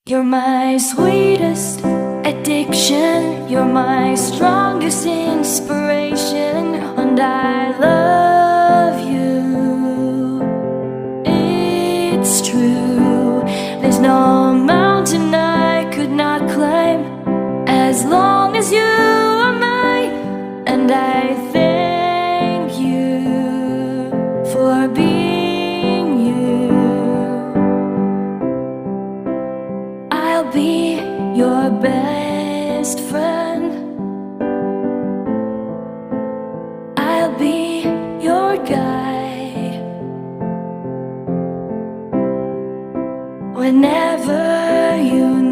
You're my sweetest addiction, you're my strongest inspiration, and I love you. It's true, there's no mountain I could not climb as long as you are mine, and I thank you for being you. I'll be your best friend, I'll be your guide whenever you